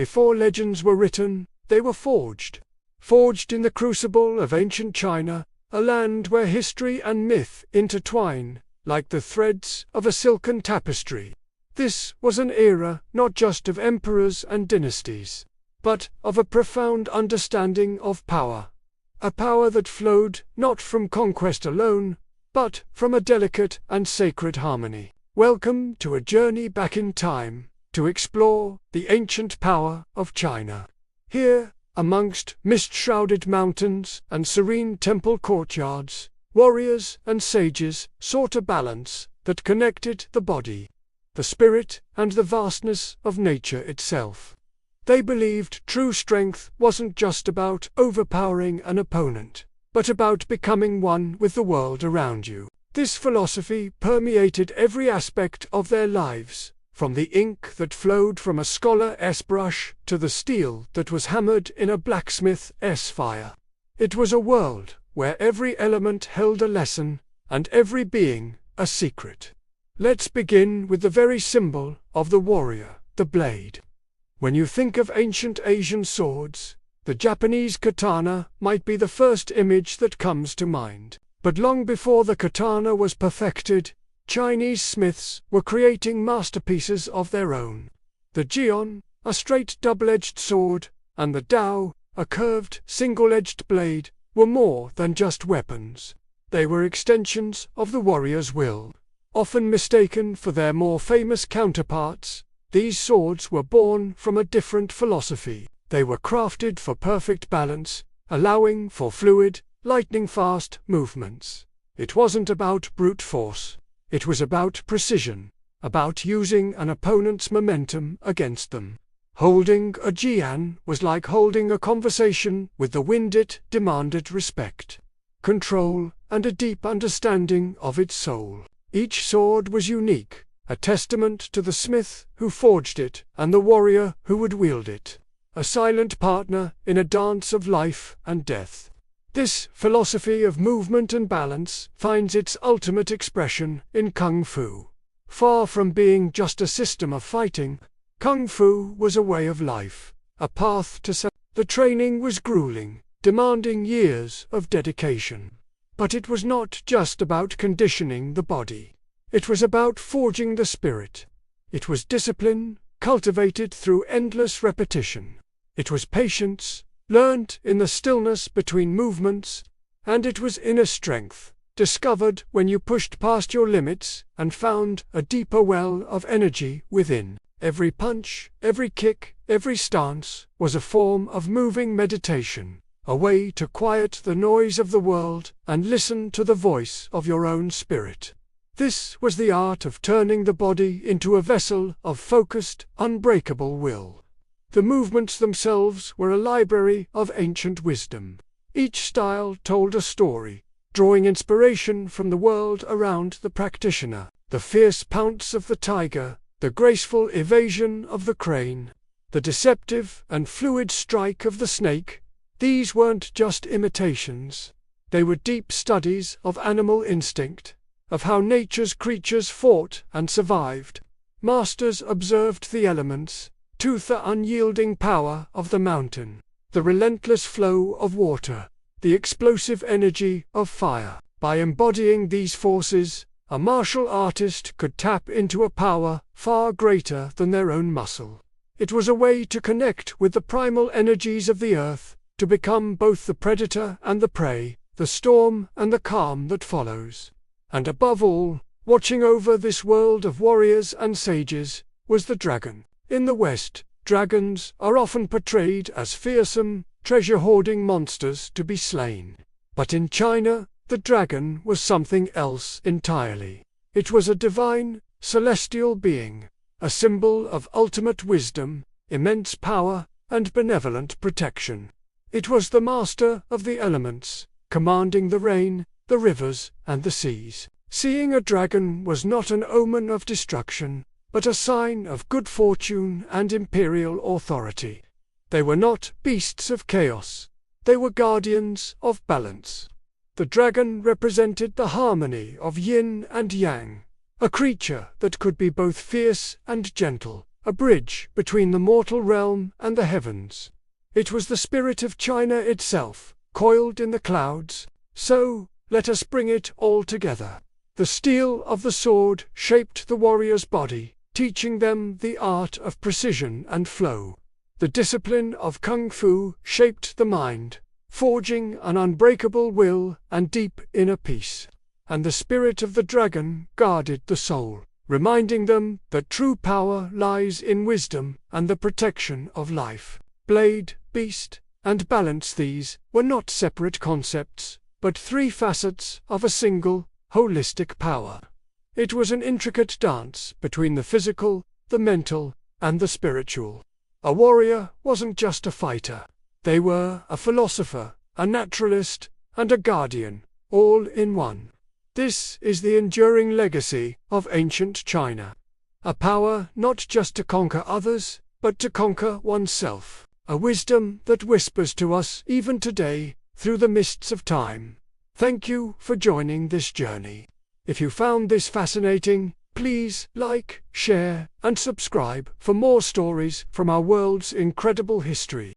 Before legends were written, they were forged. Forged in the crucible of ancient China, a land where history and myth intertwine, like the threads of a silken tapestry. This was an era not just of emperors and dynasties, but of a profound understanding of power. A power that flowed not from conquest alone, but from a delicate and sacred harmony. Welcome to a journey back in time, to explore the ancient power of China. Here, amongst mist-shrouded mountains and serene temple courtyards, warriors and sages sought a balance that connected the body, the spirit, and the vastness of nature itself. They believed true strength wasn't just about overpowering an opponent, but about becoming one with the world around you. This philosophy permeated every aspect of their lives, from the ink that flowed from a scholar's brush to the steel that was hammered in a blacksmith's fire. It was a world where every element held a lesson, and every being a secret. Let's begin with the very symbol of the warrior, the blade. When you think of ancient Asian swords, the Japanese katana might be the first image that comes to mind. But long before the katana was perfected, Chinese smiths were creating masterpieces of their own. The jian, a straight double-edged sword, and the dao, a curved single-edged blade, were more than just weapons. They were extensions of the warrior's will. Often mistaken for their more famous counterparts, these swords were born from a different philosophy. They were crafted for perfect balance, allowing for fluid, lightning-fast movements. It wasn't about brute force. It was about precision, about using an opponent's momentum against them. Holding a jian was like holding a conversation with the wind. It demanded respect, control, and a deep understanding of its soul. Each sword was unique, a testament to the smith who forged it and the warrior who would wield it, a silent partner in a dance of life and death. This philosophy of movement and balance finds its ultimate expression in Kung Fu. Far from being just a system of fighting, Kung Fu was a way of life, a path to success. The training was grueling, demanding years of dedication. But it was not just about conditioning the body. It was about forging the spirit. It was discipline, cultivated through endless repetition. It was patience, learnt in the stillness between movements, and it was inner strength, discovered when you pushed past your limits and found a deeper well of energy within. Every punch, every kick, every stance was a form of moving meditation, a way to quiet the noise of the world and listen to the voice of your own spirit. This was the art of turning the body into a vessel of focused, unbreakable will. The movements themselves were a library of ancient wisdom. Each style told a story, drawing inspiration from the world around the practitioner. The fierce pounce of the tiger, the graceful evasion of the crane, the deceptive and fluid strike of the snake. These weren't just imitations. They were deep studies of animal instinct, of how nature's creatures fought and survived. Masters observed the elements, to the unyielding power of the mountain, the relentless flow of water, the explosive energy of fire. By embodying these forces, a martial artist could tap into a power far greater than their own muscle. It was a way to connect with the primal energies of the earth, to become both the predator and the prey, the storm and the calm that follows. And above all, watching over this world of warriors and sages, was the dragon. In the West, dragons are often portrayed as fearsome, treasure-hoarding monsters to be slain. But in China, the dragon was something else entirely. It was a divine, celestial being, a symbol of ultimate wisdom, immense power, and benevolent protection. It was the master of the elements, commanding the rain, the rivers, and the seas. Seeing a dragon was not an omen of destruction, but a sign of good fortune and imperial authority. They were not beasts of chaos. They were guardians of balance. The dragon represented the harmony of yin and yang, a creature that could be both fierce and gentle, a bridge between the mortal realm and the heavens. It was the spirit of China itself, coiled in the clouds, so let us bring it all together. The steel of the sword shaped the warrior's body, teaching them the art of precision and flow. The discipline of kung fu shaped the mind, forging an unbreakable will and deep inner peace. And the spirit of the dragon guarded the soul, reminding them that true power lies in wisdom and the protection of life. Blade, beast, and balance, these were not separate concepts, but three facets of a single, holistic power. It was an intricate dance between the physical, the mental, and the spiritual. A warrior wasn't just a fighter. They were a philosopher, a naturalist, and a guardian, all in one. This is the enduring legacy of ancient China. A power not just to conquer others, but to conquer oneself. A wisdom that whispers to us even today, through the mists of time. Thank you for joining this journey. If you found this fascinating, please like, share, and subscribe for more stories from our world's incredible history.